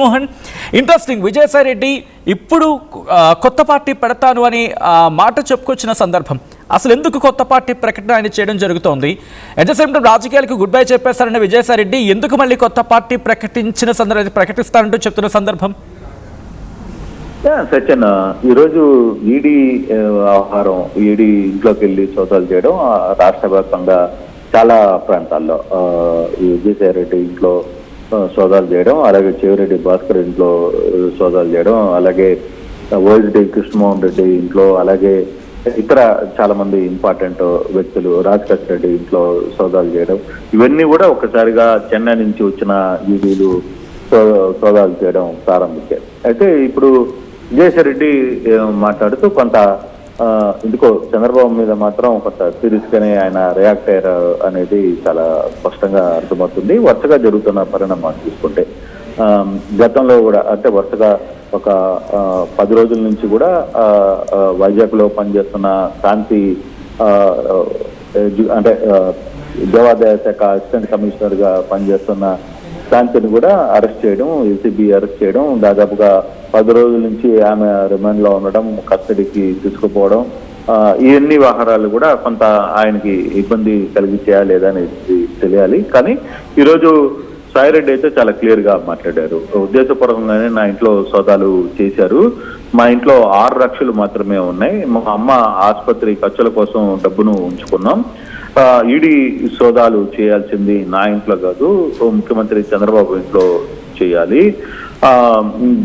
Mohan interesting Vijayasai Reddy ఇప్పుడు కొత్త party పెడతాను అని మాట చెప్పుకొచ్చిన సందర్భం అసలు ఎందుకు కొత్త పార్టీ ప్రకటన ఆయన చేయడం జరుగుతోంది అట్ ద సేమ్ టైం రాజకీయాలకు గుడ్ బై చెప్పేశారన్న విజయసాయి రెడ్డి ఎందుకు మళ్ళీ కొత్త పార్టీ ప్రకటించిన సందర్భం ప్రకటిస్తానంటూ చెప్తున్న సందర్భం సచిన్ ఈరోజు ఈడీ వ్యవహారం ఈడీ ఇంట్లోకి వెళ్ళి సోదాలు చేయడం రాష్ట్ర వ్యాప్తంగా చాలా ప్రాంతాల్లో విజయసాయి రెడ్డి ఇంట్లో సోదాలు చేయడం, అలాగే చెవిరెడ్డి భాస్కర్ ఇంట్లో సోదాలు చేయడం, అలాగే ఓఎస్డి కృష్ణమోహన్ రెడ్డి ఇంట్లో, అలాగే ఇతర చాలా మంది ఇంపార్టెంట్ వ్యక్తులు రాజశేఖర రెడ్డి ఇంట్లో సోదాలు చేయడం, ఇవన్నీ కూడా ఒక్కసారిగా చెన్నై నుంచి వచ్చిన ఈడీలు సోదాలు చేయడం ప్రారంభించారు. అయితే ఇప్పుడు విజయసాయి రెడ్డి మాట్లాడుతూ కొంత ఎందుకో చంద్రబాబు మీద మాత్రం కొంత సీరియస్ గానే ఆయన రియాక్ట్ అయ్యారు అనేది చాలా స్పష్టంగా అర్థమవుతుంది. వరుసగా జరుగుతున్న పరిణామాలు చూసుకుంటే గతంలో కూడా అంటే వరుసగా ఒక 10 రోజుల నుంచి కూడా వైజాగ్ లో పనిచేస్తున్న శాంతి అంటే దేవాదాయ శాఖ అసిస్టెంట్ కమిషనర్ గా పనిచేస్తున్న శాంతిని కూడా అరెస్ట్ చేయడం, ఏసీబీ అరెస్ట్ చేయడం, దాదాపుగా 10 రోజుల నుంచి ఆమె రిమాండ్ లో ఉండడం, కస్టడీకి తీసుకుపోవడం, ఇవన్నీ వ్యవహారాలు కూడా కొంత ఆయనకి ఇబ్బంది కలిగించాయా లేదా అనేది తెలియాలి. కానీ ఈరోజు సాయిరెడ్డి అయితే చాలా క్లియర్ గా మాట్లాడారు. ఉద్దేశపూర్వకంగానే నా ఇంట్లో సోదాలు చేశారు, మా ఇంట్లో 6 లక్షలు మాత్రమే ఉన్నాయి, మా అమ్మ ఆసుపత్రి ఖర్చుల కోసం డబ్బును ఉంచుకున్నాం, ఈడీ సోదాలు చేయాల్సింది నా ఇంట్లో కాదు, ముఖ్యమంత్రి చంద్రబాబు ఇంట్లో చేయాలి,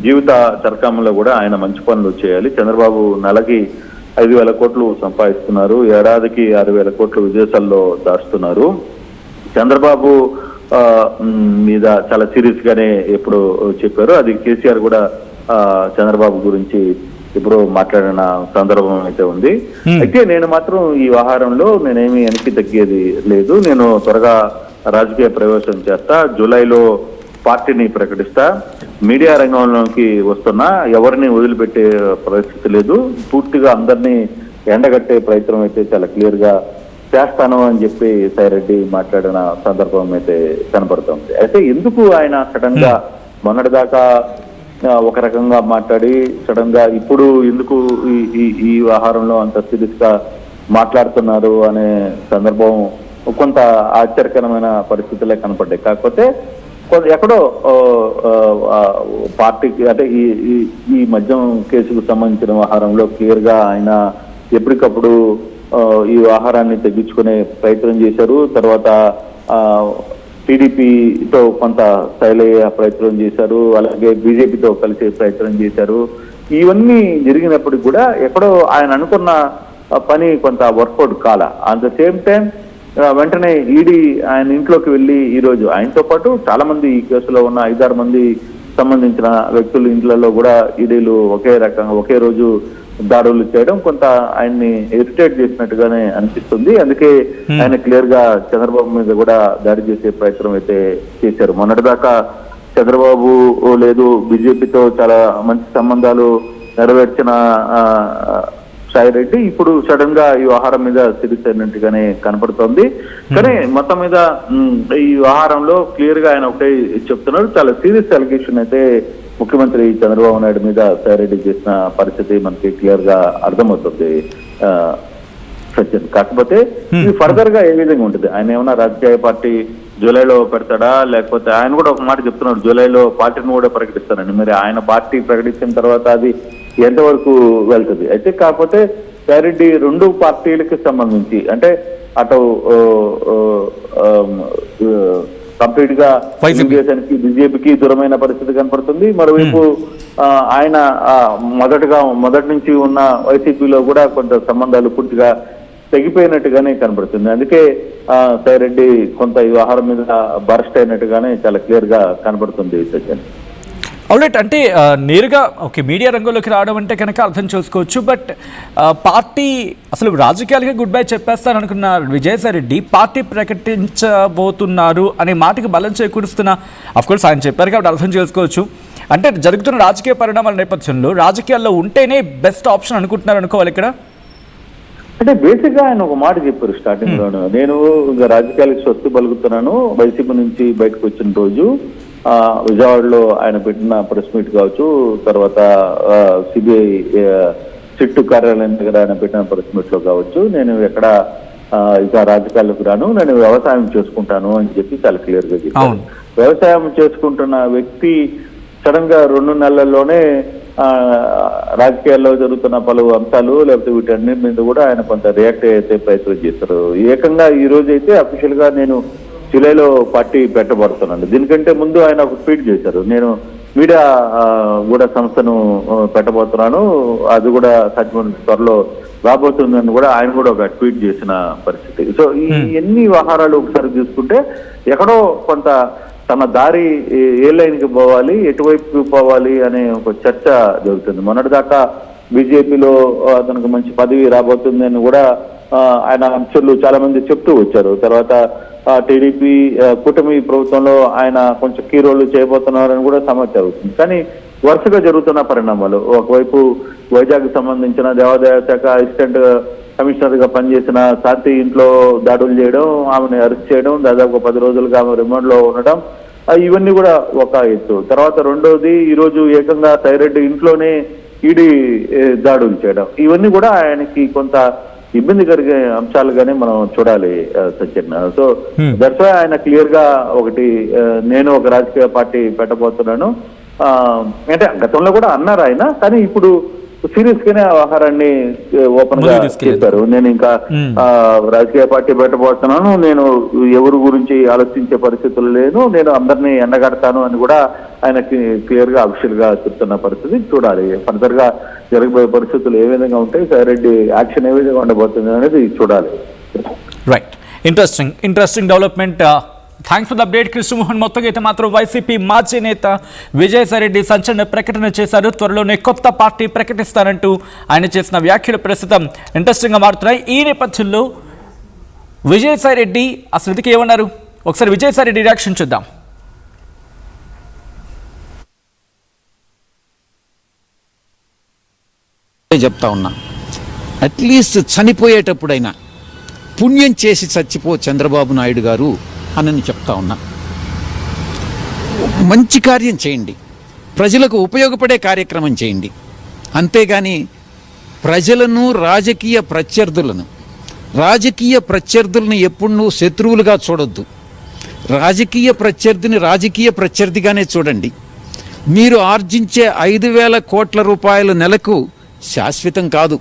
జీవిత చరకామంలో కూడా ఆయన మంచి పనులు చేయాలి, చంద్రబాబు నెలకి 5,000 కోట్లు సంపాదిస్తున్నారు, ఏడాదికి 6,000 కోట్లు విదేశాల్లో దాస్తున్నారు, చంద్రబాబు మీద చాలా సీరియస్ గానే ఎప్పుడు చెప్పారు, అది కేసీఆర్ కూడా చంద్రబాబు గురించి ఇప్పుడు మాట్లాడిన సందర్భం అయితే ఉంది. అయితే నేను మాత్రం ఈ వ్యవహారంలో నేనేమి వెనక్కి తగ్గేది లేదు, నేను త్వరగా రాజకీయ ప్రవేశం చేస్తా, జూలైలో పార్టీని ప్రకటిస్తా, మీడియా రంగంలోకి వస్తున్నా ఎవరిని వదిలిపెట్టే పరిస్థితి లేదు, పూర్తిగా అందరినీ ఎండగట్టే ప్రయత్నం అయితే చాలా క్లియర్ గా చేస్తాను అని చెప్పి సాయిరెడ్డి మాట్లాడిన సందర్భం అయితే కనబడుతుంది. అయితే ఎందుకు ఆయన సడన్ గా మొన్నటిదాకా ఒక రకంగా మాట్లాడి సడన్ గా ఇప్పుడు ఎందుకు ఈ వ్యవహారంలో అంత సీరియస్ గా మాట్లాడుతున్నారు అనే సందర్భం కొంత ఆశ్చర్యకరమైన పరిస్థితులే కనపడ్డాయి. కాకపోతే ఎక్కడో పార్టీకి అంటే ఈ మద్యం కేసుకు సంబంధించిన వ్యవహారంలో క్లియర్ గా ఆయన ఎప్పటికప్పుడు ఈ వ్యవహారాన్ని తగ్గించుకునే ప్రయత్నం చేశారు. తర్వాత టీడీపీతో కొంత స్టైల్ అయ్యే ప్రయత్నం చేశారు, అలాగే బీజేపీతో కలిసే ప్రయత్నం చేశారు. ఇవన్నీ జరిగినప్పటికి కూడా ఎక్కడో ఆయన అనుకున్న పని కొంత వర్కౌట్ కాల. అట్ ద సేమ్ టైం వెంటనే ఈడీ ఆయన ఇంట్లోకి వెళ్ళి ఈరోజు ఆయనతో పాటు చాలా మంది ఈ కేసులో ఉన్న 5-6 మంది సంబంధించిన వ్యక్తుల ఇంట్లలో కూడా ఈడీలు ఒకే రోజు దాడులు చేయడం కొంత ఆయన్ని ఇరిటేట్ చేసినట్టుగానే అనిపిస్తుంది. అందుకే ఆయన క్లియర్ గా చంద్రబాబు మీద కూడా దాడి చేసే ప్రయత్నం అయితే చేశారు. మొన్నటిదాకా చంద్రబాబు లేదు బీజేపీతో చాలా మంచి సంబంధాలు నెరవేర్చిన సాయిరెడ్డి ఇప్పుడు సడన్ గా ఈ వ్యవహారం మీద సీరియస్ అయినట్టుగానే కనపడుతోంది. కానీ మొత్తం మీద ఈ వ్యవహారంలో క్లియర్ గా ఆయన ఒకటే చెప్తున్నారు, చాలా సీరియస్ అలిగేషన్ అయితే ముఖ్యమంత్రి చంద్రబాబు నాయుడు మీద సాయిరెడ్డి చేసిన పరిస్థితి మనకి క్లియర్ గా అర్థమవుతుంది సచిన్. కాకపోతే ఇది ఫర్దర్ గా ఏ విధంగా ఉంటుంది, ఆయన ఏమన్నా రాజకీయ పార్టీ జూలైలో పెడతాడా, లేకపోతే ఆయన కూడా ఒక మాట చెప్తున్నాడు జూలైలో పార్టీని కూడా ప్రకటిస్తానని. మరి ఆయన పార్టీ ప్రకటించిన తర్వాత అది ఎంతవరకు వెళ్తుంది? అయితే కాకపోతే సాయిరెడ్డి 2 పార్టీలకి సంబంధించి అంటే అటు కంప్లీట్ గా తెలుగుదేశానికి బీజేపీకి దూరమైన పరిస్థితి కనపడుతుంది, మరోవైపు ఆయన మొదటి నుంచి ఉన్న వైసీపీలో కూడా కొంత సంబంధాలు పూర్తిగా తెగిపోయినట్టుగానే కనబడుతుంది. అందుకే సాయిరెడ్డి కొంత ఈ వ్యవహారం మీద బరస్ట్ అయినట్టుగానే చాలా క్లియర్ గా కనబడుతుంది సచిన్. అవునట్ అంటే నేరుగా ఓకే మీడియా రంగంలోకి రావడం అంటే కనుక అర్థం చేసుకోవచ్చు, బట్ పార్టీ అసలు రాజకీయాలకి గుడ్ బై చెప్పేస్తారనుకున్న విజయసాయి రెడ్డి పార్టీ ప్రకటించబోతున్నారు అనే మాటకి బలం చేకూరుస్తున్న అఫ్కోర్స్ ఆయన చెప్పారు కాబట్టి అర్థం చేసుకోవచ్చు. అంటే జరుగుతున్న రాజకీయ పరిణామాల నేపథ్యంలో రాజకీయాల్లో ఉంటేనే బెస్ట్ ఆప్షన్ అనుకుంటున్నారు అనుకోవాలి ఇక్కడ. అంటే బేసిక్ గా ఆయన ఒక మాట చెప్పారు స్టార్టింగ్ లోను, నేను రాజకీయాలకు స్వస్తి పలుకుతున్నాను, వైసీపీ నుంచి బయటకు వచ్చిన రోజు విజయవాడలో ఆయన పెట్టిన ప్రెస్ మీట్ కావచ్చు, తర్వాత సిబిఐ సిట్టు కార్యాలయం దగ్గర ఆయన పెట్టిన ప్రెస్ మీట్ లో కావచ్చు, నేను ఎక్కడ ఇక రాజకీయాలకు రాను, నేను వ్యవసాయం చేసుకుంటాను అని చెప్పి చాలా క్లియర్ గా చెప్పాను. వ్యవసాయం చేసుకుంటున్న వ్యక్తి సడన్ గా 2 నెలల్లోనే రాజకీయాల్లో జరుగుతున్న పలు అంశాలు లేకపోతే వీటన్నిటి మీద కూడా ఆయన కొంత రియాక్ట్ అయితే ప్రయత్నం చేస్తారు. ఏకంగా ఈ రోజు అయితే అఫీషియల్ గా నేను జూలైలో పార్టీ పెట్టబడుతున్నాను. దీనికంటే ముందు ఆయన ఒక ట్వీట్ చేశారు, నేను మీడియా కూడా సంస్థను పెట్టబోతున్నాను, అది కూడా త్వరలో రాబోతుందని కూడా ఆయన కూడా ఒక ట్వీట్ చేసిన పరిస్థితి. సో ఈ ఎన్ని వ్యవహారాలు ఒకసారి చూసుకుంటే ఎక్కడో కొంత తన దారి ఏ లైన్కి పోవాలి, ఎటువైపుకి పోవాలి అనే ఒక చర్చ జరుగుతుంది. మొన్నటిదాకా బీజేపీలో అతనికి మంచి పదవి రాబోతుంది అని కూడా ఆయన అంశాలు చాలా మంది చెప్తూ వచ్చారు. తర్వాత టీడీపీ కూటమి ప్రభుత్వంలో ఆయన కొంచెం కీ రోల్ చేయబోతున్నారని కూడా సమాచారం అవుతుంది. కానీ వరుసగా జరుగుతున్న పరిణామాలు, ఒకవైపు వైజాగ్ సంబంధించిన దేవాదాయ శాఖ అసిస్టెంట్ కమిషనర్ గా పనిచేసిన శాంతి ఇంట్లో దాడులు చేయడం, ఆమెను అరెస్ట్ చేయడం, దాదాపు 10 రోజులుగా ఆమె రిమాండ్ లో ఉండడం, ఇవన్నీ కూడా ఒక ఎత్తు. తర్వాత రెండోది ఈ రోజు ఏకంగా సైరెడ్డి ఇంట్లోనే ఈడీ దాడులు చేయడం, ఇవన్నీ కూడా ఆయనకి కొంత ఇబ్బంది కలిగే అంశాలుగానే మనం చూడాలి సత్యన్. సో దట్స్ వై ఆయన క్లియర్ గా ఒకటి, నేను ఒక రాజకీయ పార్టీ పెట్టబోతున్నాను అంటే గతంలో కూడా అన్నారు ఆయన, కానీ ఇప్పుడు సీరియస్ గానే వ్యవహారాన్ని ఓపెన్ గా చెప్పారు. నేను ఇంకా రాజకీయ పార్టీ పెట్టబోతున్నాను, నేను ఎవరి గురించి ఆలోచించే పరిస్థితులు లేను, నేను అందరినీ ఎండగడతాను అని కూడా ఆయనకి క్లియర్ గా అఫీషియల్ గా చెప్తున్న పరిస్థితి. చూడాలి ఫర్దర్ గా జరగబోయే పరిస్థితులు ఏ విధంగా ఉంటాయి, సైరెడ్డి యాక్షన్ ఏ విధంగా ఉండబోతుంది అనేది చూడాలి. Right, interesting development. Thanks for the update Krishnamohan. మొత్తంగా అయితే మాత్రం వైసీపీ మాజీ నేత విజయసాయిరెడ్డి సంచలన ప్రకటన చేశారు. త్వరలోనే కొత్త పార్టీ ప్రకటిస్తారంటూ ఆయన చేసిన వ్యాఖ్యలు ప్రస్తుతం ఇంట్రెస్టింగ్గా మారుతున్నాయి. ఈ నేపథ్యంలో విజయసాయిరెడ్డి అసలు ఇదికి ఏమన్నారు, ఒకసారి విజయసాయిరెడ్డి రియాక్షన్ చూద్దాం. చెప్తా ఉన్నా, అట్లీస్ట్ చనిపోయేటప్పుడైనా పుణ్యం చేసి చచ్చిపో చంద్రబాబు నాయుడు గారు అని చెప్తా ఉన్నా. మంచి కార్యం చేయండి, ప్రజలకు ఉపయోగపడే కార్యక్రమం చేయండి, అంతేగాని ప్రజలను రాజకీయ ప్రత్యర్థులను ఎప్పుడు శత్రువులుగా చూడొద్దు. రాజకీయ ప్రత్యర్థిగానే చూడండి. మీరు ఆర్జించే 5,000 కోట్ల రూపాయలు నెలకు శాశ్వతం కాదు.